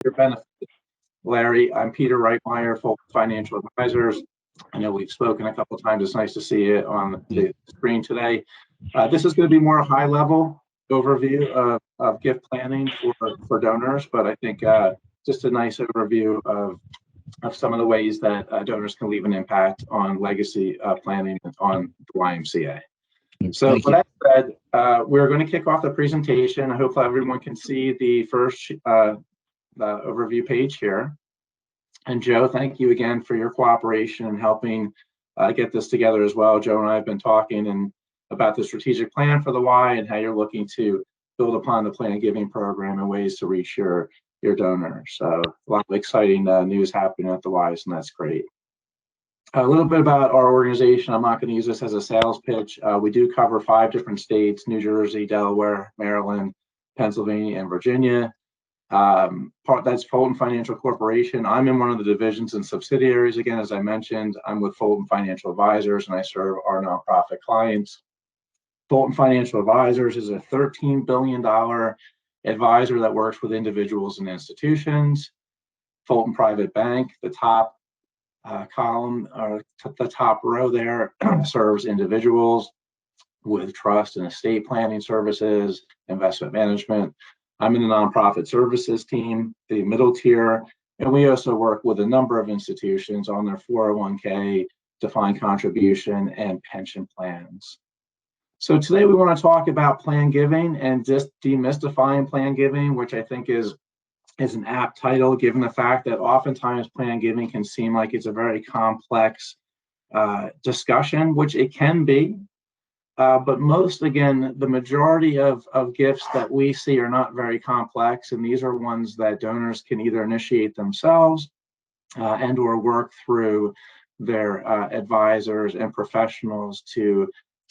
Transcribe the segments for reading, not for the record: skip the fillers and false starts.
your benefit, Larry. I'm Peter Reitmeyer, Fulton Financial Advisors. I know we've spoken a couple of times. It's nice to see it on the screen today. This is going to be more a high-level overview of gift planning for donors, but I think just a nice overview of some of the ways that donors can leave an impact on legacy planning on the YMCA. So with that said, we're going to kick off the presentation. I hope everyone can see the first the overview page here. And Joe, thank you again for your cooperation and helping get this together as well. Joe and I have been talking about the strategic plan for the Y and how you're looking to build upon the Plan Giving program and ways to reach your donors. So a lot of exciting news happening at the Ys, and that's great. A little bit about our organization. I'm not going to use this as a sales pitch. We do cover 5 different states: New Jersey, Delaware, Maryland, Pennsylvania, and Virginia. That's Fulton Financial Corporation. I'm in one of the divisions and subsidiaries. Again, as I mentioned, I'm with Fulton Financial Advisors, and I serve our nonprofit clients. Fulton Financial Advisors is a $13 billion advisor that works with individuals and institutions. Fulton Private Bank, the top column, or the top row there, serves individuals with trust and estate planning services, investment management. I'm in the nonprofit services team, the middle tier, and we also work with a number of institutions on their 401k, defined contribution, and pension plans. So today we want to talk about plan giving and just demystifying plan giving, which I think is an apt title, given the fact that oftentimes plan giving can seem like it's a very complex discussion, which it can be. But the majority of gifts that we see are not very complex, and these are ones that donors can either initiate themselves and or work through their advisors and professionals to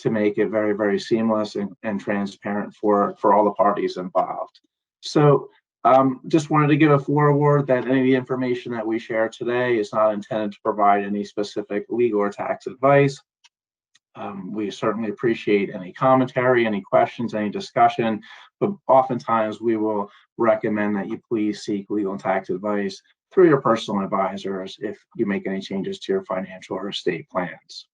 make it very, very seamless and transparent for all the parties involved. So just wanted to give a foreword that any of the information that we share today is not intended to provide any specific legal or tax advice. We certainly appreciate any commentary, any questions, any discussion, but oftentimes we will recommend that you please seek legal and tax advice through your personal advisors if you make any changes to your financial or estate plans.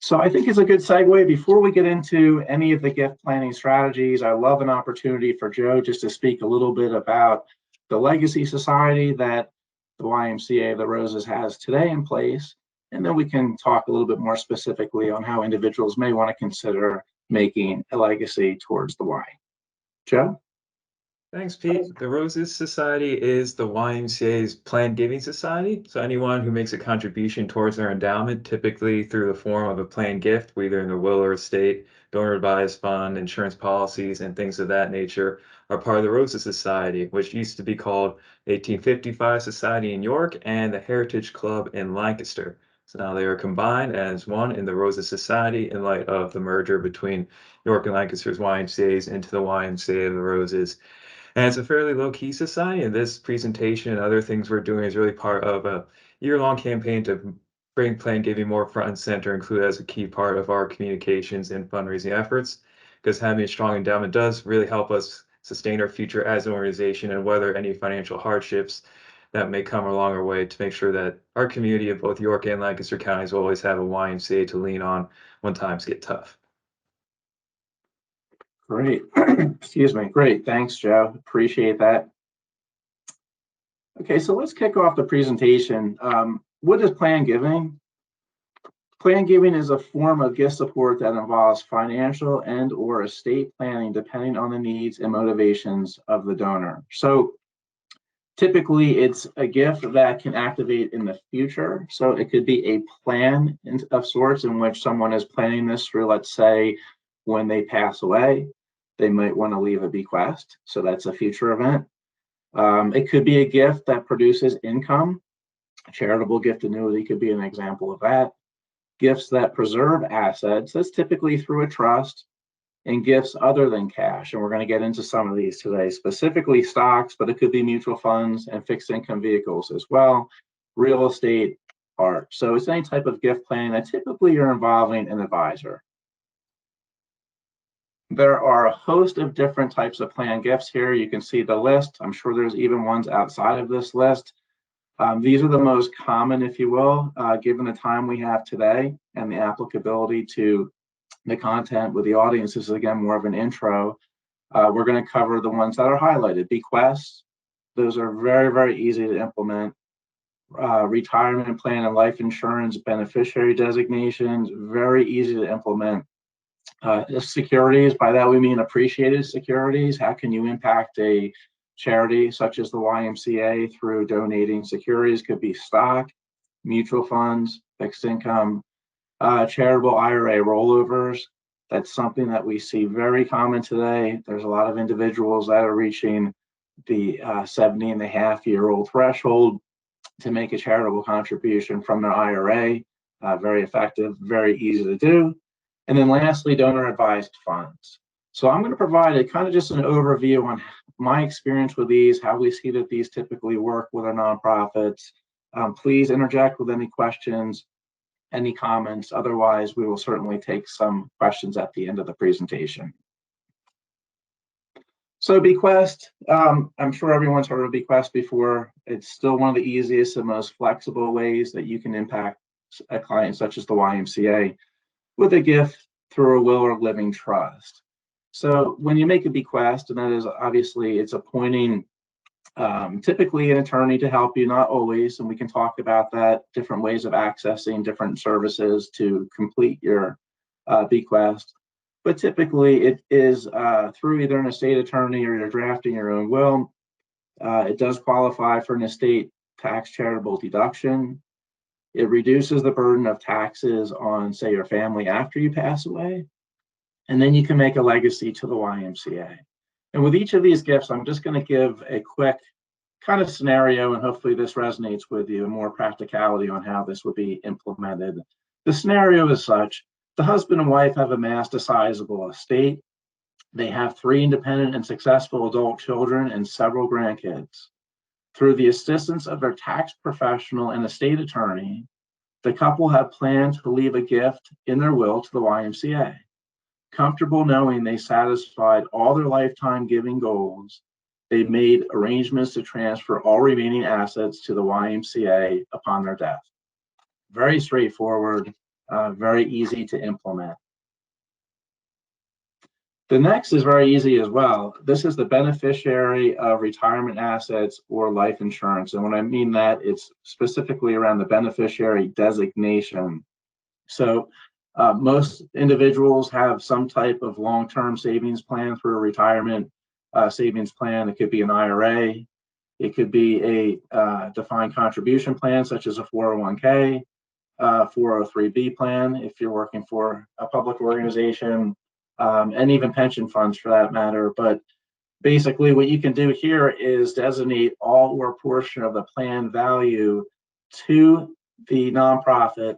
So I think it's a good segue. Before we get into any of the gift planning strategies, I love an opportunity for Joe just to speak a little bit about the legacy society that the YMCA of the Roses has today in place. And then we can talk a little bit more specifically on how individuals may want to consider making a legacy towards the Y. Joe? Thanks, Pete. The Roses Society is the YMCA's Plan Giving Society. So anyone who makes a contribution towards their endowment, typically through the form of a planned gift, either in the will or estate, donor advised fund, insurance policies, and things of that nature, are part of the Roses Society, which used to be called 1855 Society in York and the Heritage Club in Lancaster. So now they are combined as one in the Roses Society in light of the merger between York and Lancaster's YMCAs into the YMCA of the Roses. And it's a fairly low-key society, and this presentation and other things we're doing is really part of a year-long campaign to bring plan giving more front and center, include as a key part of our communications and fundraising efforts, because having a strong endowment does really help us sustain our future as an organization and weather any financial hardships that may come along our way, to make sure that our community of both York and Lancaster counties will always have a YMCA to lean on when times get tough. Great. Excuse me. Great. Thanks, Joe. Appreciate that. Okay, so let's kick off the presentation. What is plan giving? Plan giving is a form of gift support that involves financial and or estate planning depending on the needs and motivations of the donor. So typically, it's a gift that can activate in the future. So it could be a plan of sorts in which someone is planning this through, let's say, when they pass away, they might want to leave a bequest. So that's a future event. It could be a gift that produces income. A charitable gift annuity could be an example of that. Gifts that preserve assets, that's typically through a trust, and gifts other than cash. And we're going to get into some of these today, specifically stocks, but it could be mutual funds and fixed income vehicles as well, real estate, art. So it's any type of gift planning that typically you're involving an advisor. There are a host of different types of plan gifts here. You can see the list. I'm sure there's even ones outside of this list. These are the most common, if you will, given the time we have today and the applicability to the content with the audience. This is, again, more of an intro. We're going to cover the ones that are highlighted. Bequests, those are very, very easy to implement. Retirement plan and life insurance beneficiary designations, very easy to implement. Securities, by that we mean appreciated securities. How can you impact a charity such as the YMCA through donating securities? Could be stock, mutual funds, fixed income, charitable IRA rollovers. That's something that we see very common today. There's a lot of individuals that are reaching the 70-and-a-half-year-old threshold to make a charitable contribution from their IRA. Very effective, very easy to do. And then lastly, donor advised funds. So I'm going to provide a kind of just an overview on my experience with these, how we see that these typically work with our nonprofits. Please interject with any questions, any comments. Otherwise, we will certainly take some questions at the end of the presentation. So bequest, I'm sure everyone's heard of bequest before. It's still one of the easiest and most flexible ways that you can impact a client such as the YMCA with a gift through a will or living trust. So when you make a bequest, and that is obviously it's appointing typically an attorney to help you, not always, and we can talk about that, different ways of accessing different services to complete your bequest. But typically it is through either an estate attorney or you're drafting your own will. It does qualify for an estate tax charitable deduction. It reduces the burden of taxes on, say, your family after you pass away. And then you can make a legacy to the YMCA. And with each of these gifts, I'm just going to give a quick kind of scenario, and hopefully this resonates with you, and more practicality on how this would be implemented. The scenario is such: the husband and wife have amassed a sizable estate. They have 3 independent and successful adult children and several grandkids. Through the assistance of their tax professional and estate attorney, the couple have planned to leave a gift in their will to the YMCA. Comfortable knowing they satisfied all their lifetime giving goals, they made arrangements to transfer all remaining assets to the YMCA upon their death. Very straightforward, very easy to implement. The next is very easy as well. This is the beneficiary of retirement assets or life insurance. And when I mean that, it's specifically around the beneficiary designation. So most individuals have some type of long-term savings plan through a retirement savings plan. It could be an IRA. It could be a defined contribution plan, such as a 401k, 403b plan, if you're working for a public organization, and even pension funds for that matter. But basically what you can do here is designate all or a portion of the plan value to the nonprofit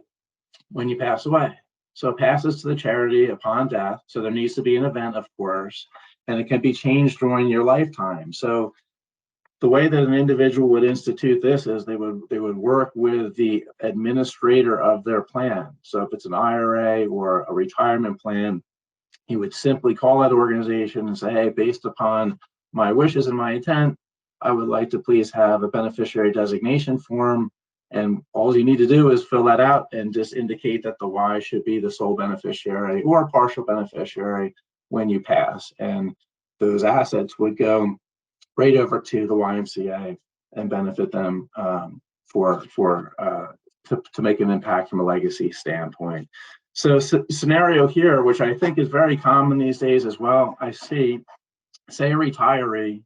when you pass away. So it passes to the charity upon death. So there needs to be an event, of course, and it can be changed during your lifetime. So the way that an individual would institute this is they would work with the administrator of their plan. So if it's an IRA or a retirement plan, he would simply call that organization and say, hey, based upon my wishes and my intent, I would like to please have a beneficiary designation form. And all you need to do is fill that out and just indicate that the Y should be the sole beneficiary or partial beneficiary when you pass. And those assets would go right over to the YMCA and benefit them to make an impact from a legacy standpoint. So scenario here, which I think is very common these days as well, I see, say a retiree,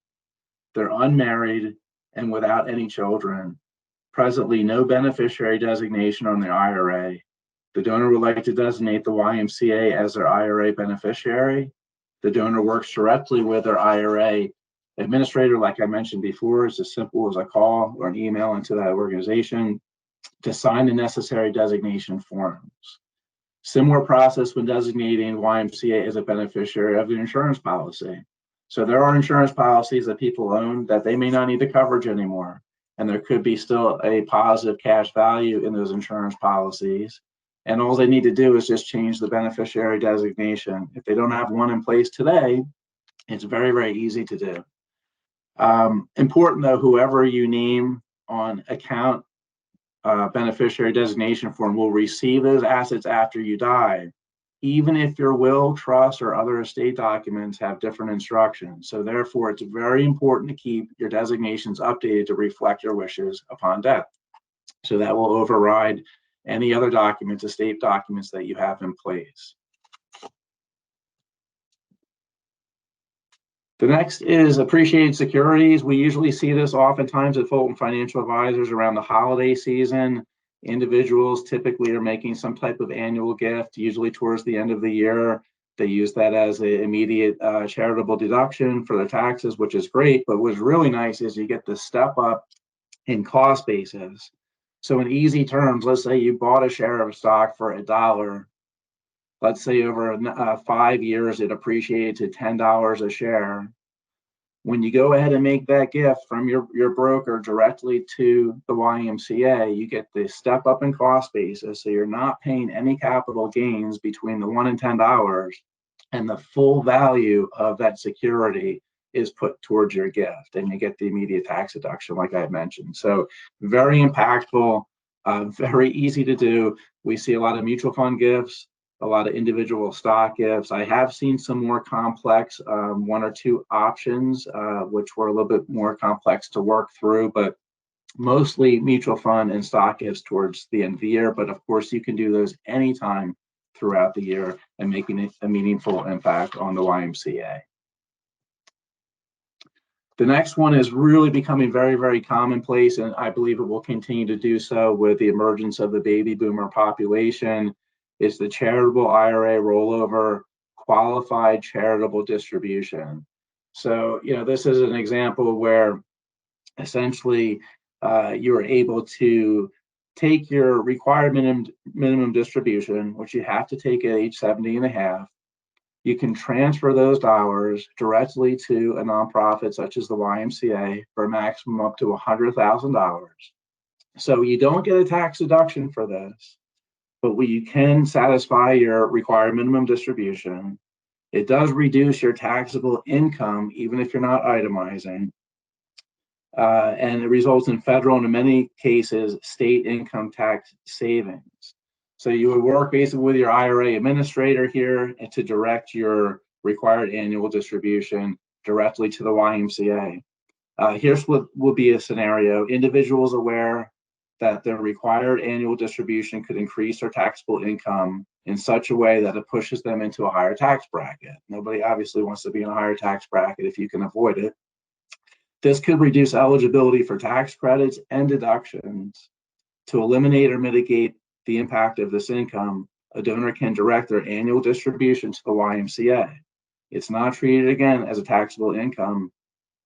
they're unmarried and without any children, presently no beneficiary designation on their IRA. The donor would like to designate the YMCA as their IRA beneficiary. The donor works directly with their IRA administrator, like I mentioned before. It's as simple as a call or an email into that organization to sign the necessary designation forms. Similar process when designating YMCA as a beneficiary of the insurance policy. So there are insurance policies that people own that they may not need the coverage anymore. And there could be still a positive cash value in those insurance policies. And all they need to do is just change the beneficiary designation. If they don't have one in place today, it's very, very easy to do. Important though, whoever you name on account beneficiary designation form will receive those assets after you die, even if your will, trust, or other estate documents have different instructions. So therefore, it's very important to keep your designations updated to reflect your wishes upon death. So that will override any other documents, estate documents that you have in place. The next is appreciated securities. We usually see this oftentimes at Fulton Financial Advisors around the holiday season. Individuals typically are making some type of annual gift, usually towards the end of the year. They use that as an immediate charitable deduction for their taxes, which is great. But what's really nice is you get the step up in cost basis. So in easy terms, let's say you bought a share of stock for $1. Let's say over 5 years, it appreciated to $10 a share. When you go ahead and make that gift from your broker directly to the YMCA, you get the step up in cost basis. So you're not paying any capital gains between the $1 and $10, and the full value of that security is put towards your gift, and you get the immediate tax deduction, like I mentioned. So very impactful, very easy to do. We see a lot of mutual fund gifts, a lot of individual stock gifts. I have seen some more complex, 1 or 2 options, which were a little bit more complex to work through, but mostly mutual fund and stock gifts towards the end of the year. But of course, you can do those anytime throughout the year and making a meaningful impact on the YMCA. The next one is really becoming very, very commonplace, and I believe it will continue to do so with the emergence of the baby boomer population. It's the charitable IRA rollover qualified charitable distribution. So, this is an example where essentially you're able to take your required minimum distribution, which you have to take at age 70 and a half. You can transfer those dollars directly to a nonprofit such as the YMCA for a maximum up to $100,000. So you don't get a tax deduction for this, but you can satisfy your required minimum distribution. It does reduce your taxable income, even if you're not itemizing. And it results in federal and in many cases, state income tax savings. So you would work basically with your IRA administrator here to direct your required annual distribution directly to the YMCA. Here's what will be a scenario. Individuals aware that their required annual distribution could increase their taxable income in such a way that it pushes them into a higher tax bracket. Nobody obviously wants to be in a higher tax bracket if you can avoid it. This could reduce eligibility for tax credits and deductions. To eliminate or mitigate the impact of this income, a donor can direct their annual distribution to the YMCA. It's not treated again as a taxable income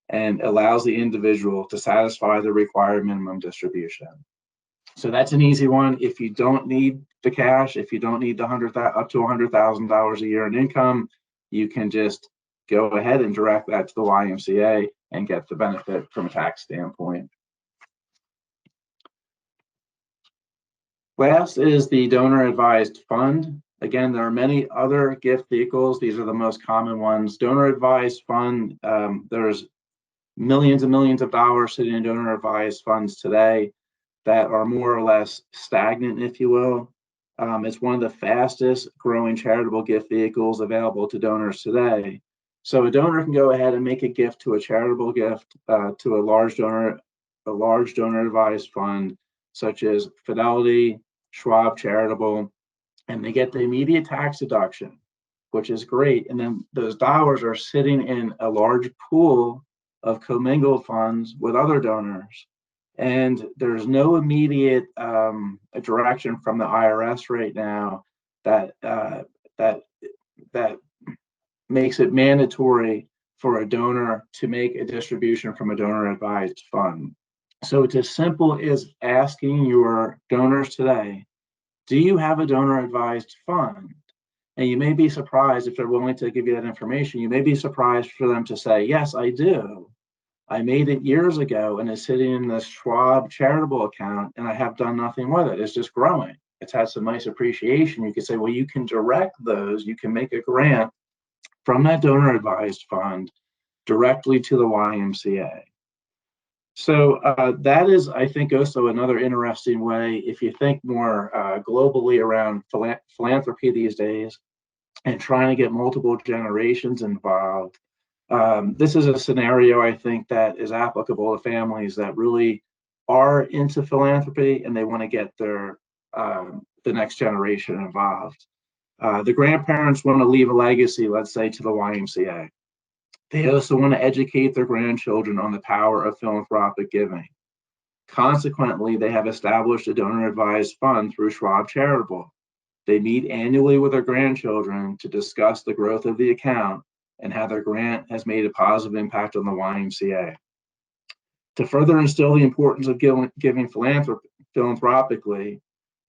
and allows the individual to satisfy the required minimum distribution. So that's an easy one. If you don't need the cash, if you don't need the up to $100,000 a year in income, you can just go ahead and direct that to the YMCA and get the benefit from a tax standpoint. Last is the donor advised fund. Again, there are many other gift vehicles. These are the most common ones. Donor advised fund, there's millions and millions of dollars sitting in donor advised funds today that are more or less stagnant, if you will. It's one of the fastest growing charitable gift vehicles available to donors today. So a donor can go ahead and make a gift to a charitable gift to a large donor advised fund, such as Fidelity, Schwab Charitable, and they get the immediate tax deduction, which is great. And then those dollars are sitting in a large pool of commingled funds with other donors. And there's no immediate direction from the IRS right now that makes it mandatory for a donor to make a distribution from a donor advised fund. So it's as simple as asking your donors today, do you have a donor advised fund? And you may be surprised if they're willing to give you that information. You may be surprised for them to say, yes, I do. I made it years ago and it's sitting in this Schwab charitable account and I have done nothing with it. It's just growing. it's had some nice appreciation, you could say, well, you can direct those, you can make a grant from that donor advised fund directly to the YMCA. So that is, I think, also another interesting way, if you think more globally around philanthropy these days and trying to get multiple generations involved. This is a scenario, I think, that is applicable to families that really are into philanthropy and they want to get their the next generation involved. The grandparents want to leave a legacy, let's say, to the YMCA. They also want to educate their grandchildren on the power of philanthropic giving. Consequently, they have established a donor-advised fund through Schwab Charitable. They meet annually with their grandchildren to discuss the growth of the account and how their grant has made a positive impact on the YMCA. To further instill the importance of giving philanthropically,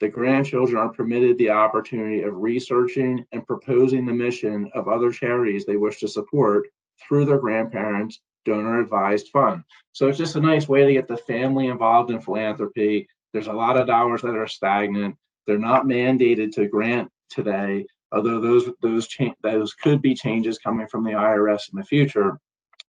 the grandchildren are permitted the opportunity of researching and proposing the mission of other charities they wish to support through their grandparents' donor-advised fund. So it's just a nice way to get the family involved in philanthropy. There's a lot of dollars that are stagnant. They're not mandated to grant today, although those could be changes coming from the IRS in the future,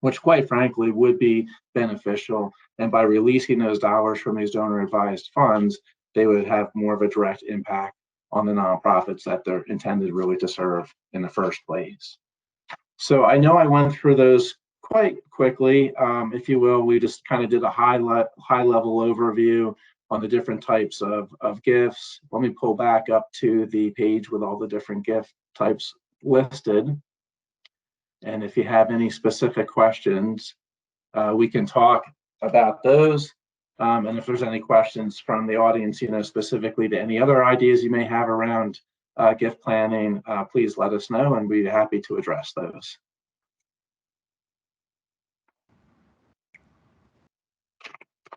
which quite frankly would be beneficial. And by releasing those dollars from these donor-advised funds, they would have more of a direct impact on the nonprofits that they're intended really to serve in the first place. So I know I went through those quite quickly, if you will. We just kind of did a high level overview on the different types of gifts. Let me pull back up to the page with all the different gift types listed. And if you have any specific questions, we can talk about those. And if there's any questions from the audience, specifically to any other ideas you may have around gift planning, please let us know and we'd be happy to address those.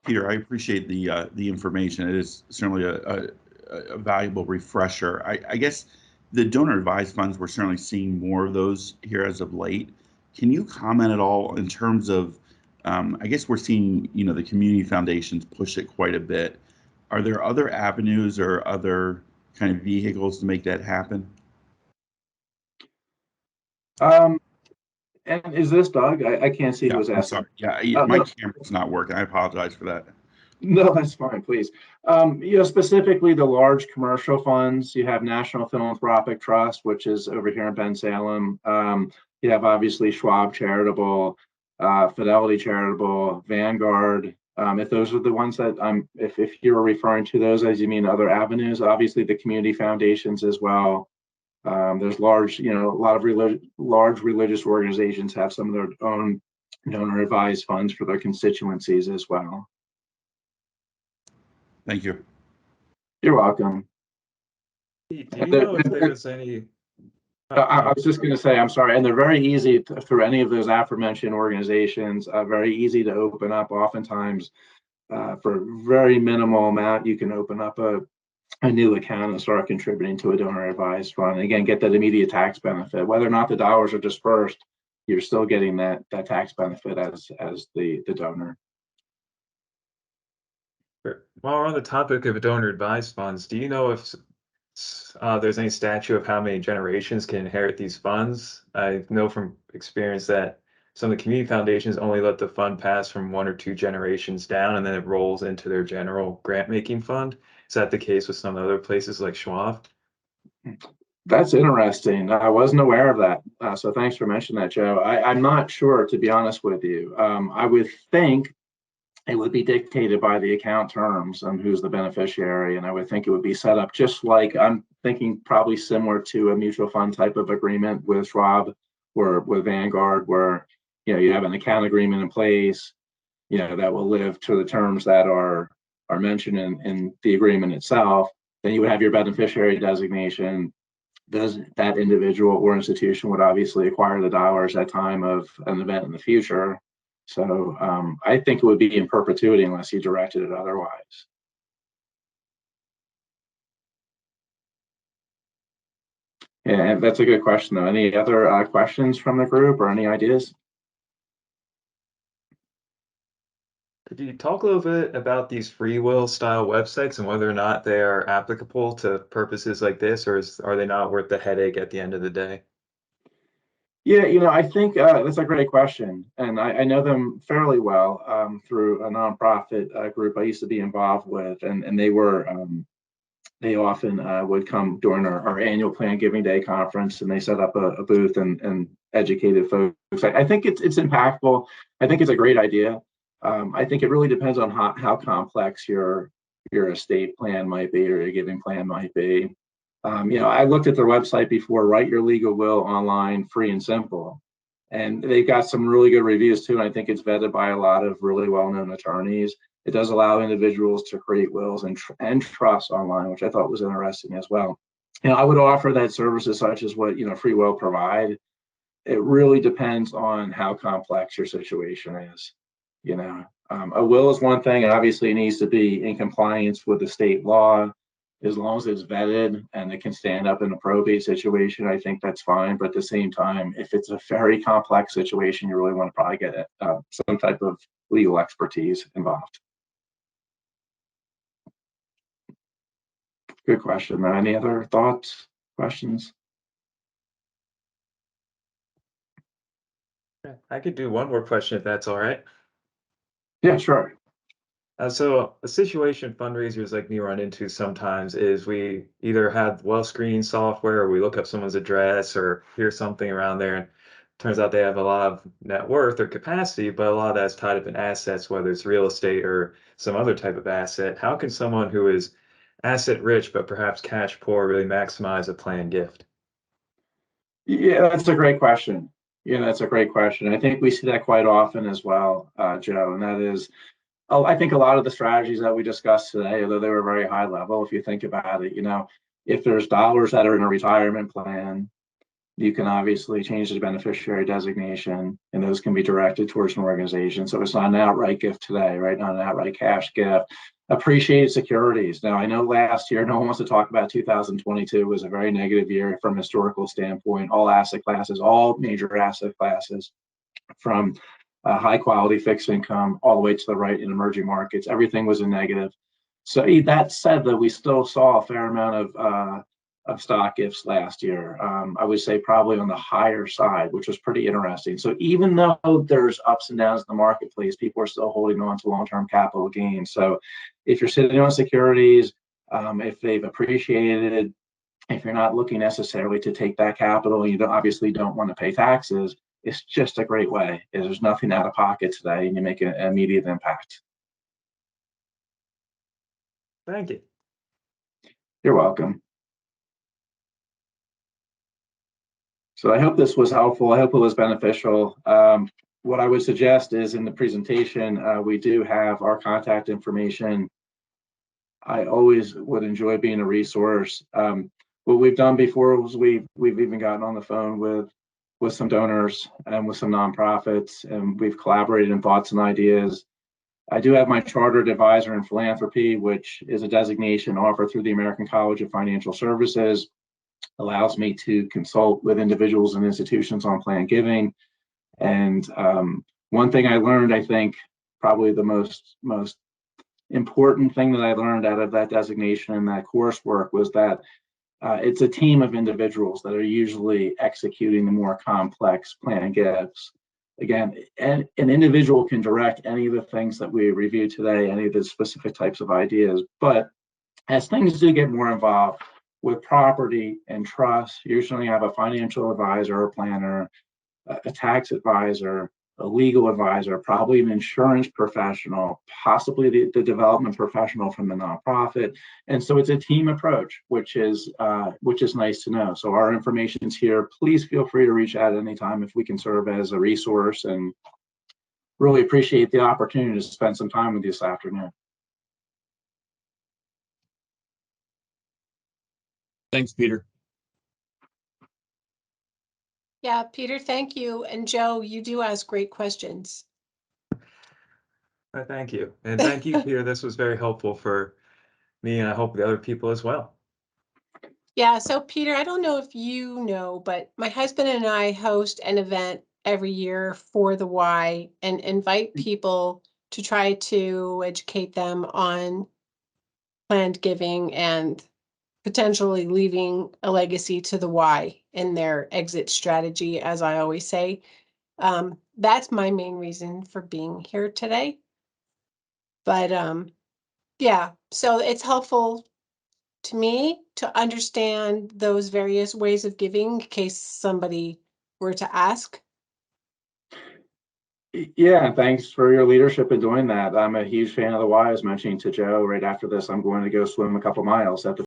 Peter, I appreciate the information. It is certainly a valuable refresher. I guess the donor advised funds, we're certainly seeing more of those here as of late. Can you comment at all in terms of, I guess we're seeing, the community foundations push it quite a bit. Are there other avenues or other kind of vehicles to make that happen? And is this Doug? I can't see who was asking. I'm sorry. Yeah, my camera's not working. I apologize for that. No, that's fine, please. Specifically the large commercial funds, you have National Philanthropic Trust, which is over here in Bensalem. You have obviously Schwab Charitable, Fidelity Charitable, Vanguard. If those are the ones that if you're referring to those as you mean other avenues, obviously the community foundations as well. There's large, a lot of large religious organizations have some of their own donor advised funds for their constituencies as well. Thank you. You're welcome. Do you know if there's any? I was just going to say, I'm sorry, and they're very easy through any of those aforementioned organizations, very easy to open up. Oftentimes, for very minimal amount, you can open up a new account and start contributing to a donor advised fund. And again, get that immediate tax benefit. Whether or not the dollars are dispersed, you're still getting that tax benefit as the donor. While we're on the topic of donor advised funds, do you know if there's any statute of how many generations can inherit these funds? I know from experience that some of the community foundations only let the fund pass from 1 or 2 generations down, and then it rolls into their general grant making fund. Is that the case with some other places like Schwab? That's interesting. I wasn't aware of that. So thanks for mentioning that, Joe. I'm not sure, to be honest with you. I would think it would be dictated by the account terms and who's the beneficiary. And I would think it would be set up just like, I'm thinking probably similar to a mutual fund type of agreement with Schwab or with Vanguard, where, you have an account agreement in place, that will live to the terms that are mentioned in the agreement itself. Then you would have your beneficiary designation. That individual or institution would obviously acquire the dollars at time of an event in the future. So I think it would be in perpetuity unless you directed it otherwise. Yeah, that's a good question, though. Any other questions from the group or any ideas? Could you talk a little bit about these free will style websites and whether or not they are applicable to purposes like this, or are they not worth the headache at the end of the day? Yeah, I think that's a great question, and I know them fairly well through a nonprofit group I used to be involved with, and they often would come during our annual Plan Giving Day conference, and they set up a booth and educated folks. I think it's impactful. I think it's a great idea. I think it really depends on how complex your estate plan might be or your giving plan might be. I looked at their website before, Write Your Legal Will Online, free and simple. And they've got some really good reviews too. And I think it's vetted by a lot of really well-known attorneys. It does allow individuals to create wills and trusts online, which I thought was interesting as well. I would offer that services such as what, Free Will provide. It really depends on how complex your situation is. A will is one thing, and obviously it needs to be in compliance with the state law. As long as it's vetted and it can stand up in a probate situation, I think that's fine. But at the same time, if it's a very complex situation, you really want to probably get some type of legal expertise involved. Good question. Any other thoughts, questions? I could do one more question if that's all right. Yeah, sure. So a situation fundraisers like me run into sometimes is we either have well-screened software or we look up someone's address or hear something around there, and turns out they have a lot of net worth or capacity, but a lot of that's tied up in assets, whether it's real estate or some other type of asset. How can someone who is asset rich but perhaps cash poor really maximize a planned gift? Yeah, that's a great question. That's a great question. I think we see that quite often as well, Joe, and that is, I think a lot of the strategies that we discussed today, although they were very high level, if you think about it, if there's dollars that are in a retirement plan, you can obviously change the beneficiary designation, and those can be directed towards an organization. So it's not an outright gift today, right? Not an outright cash gift. Appreciated securities. Now, I know last year, no one wants to talk about 2022 was a very negative year from a historical standpoint. All asset classes, all major asset classes, from high quality fixed income all the way to the right in emerging markets, everything was a negative. So that said, though, we still saw a fair amount of stock gifts last year. I would say probably on the higher side, which was pretty interesting. So even though there's ups and downs in the marketplace, people are still holding on to long-term capital gains. So if you're sitting on securities, if they've appreciated, if you're not looking necessarily to take that capital, you obviously don't want to pay taxes, it's just a great way. There's nothing out of pocket today, and you make an immediate impact. Thank you. You're welcome. So I hope this was helpful. I hope it was beneficial. What I would suggest is in the presentation, we do have our contact information. I always would enjoy being a resource. What we've done before was we've even gotten on the phone with some donors and with some nonprofits, and we've collaborated in thoughts and ideas. I do have my Chartered Advisor in Philanthropy, which is a designation offered through the American College of Financial Services. Allows me to consult with individuals and institutions on planned giving. And one thing I learned, I think probably the most important thing that I learned out of that designation and that coursework was that it's a team of individuals that are usually executing the more complex planned gifts. Again, an individual can direct any of the things that we reviewed today, any of the specific types of ideas. But as things do get more involved with property and trust, usually you have a financial advisor or planner, a tax advisor, a legal advisor, probably an insurance professional, possibly the development professional from the nonprofit. And so it's a team approach, which is nice to know. So our information's here. Please feel free to reach out anytime if we can serve as a resource, and really appreciate the opportunity to spend some time with you this afternoon. Thanks, Peter. Yeah, Peter, thank you. And Joe, you do ask great questions. Thank you. And thank you, Peter. This was very helpful for me, and I hope the other people as well. Yeah, so Peter, I don't know if you know, but my husband and I host an event every year for the Y and invite people to try to educate them on planned giving and potentially leaving a legacy to the Y in their exit strategy, as I always say. That's my main reason for being here today. But yeah, so it's helpful to me to understand those various ways of giving in case somebody were to ask. Yeah, and thanks for your leadership in doing that. I'm a huge fan of the Y. I was mentioning to Joe right after this, I'm going to go swim a couple miles at the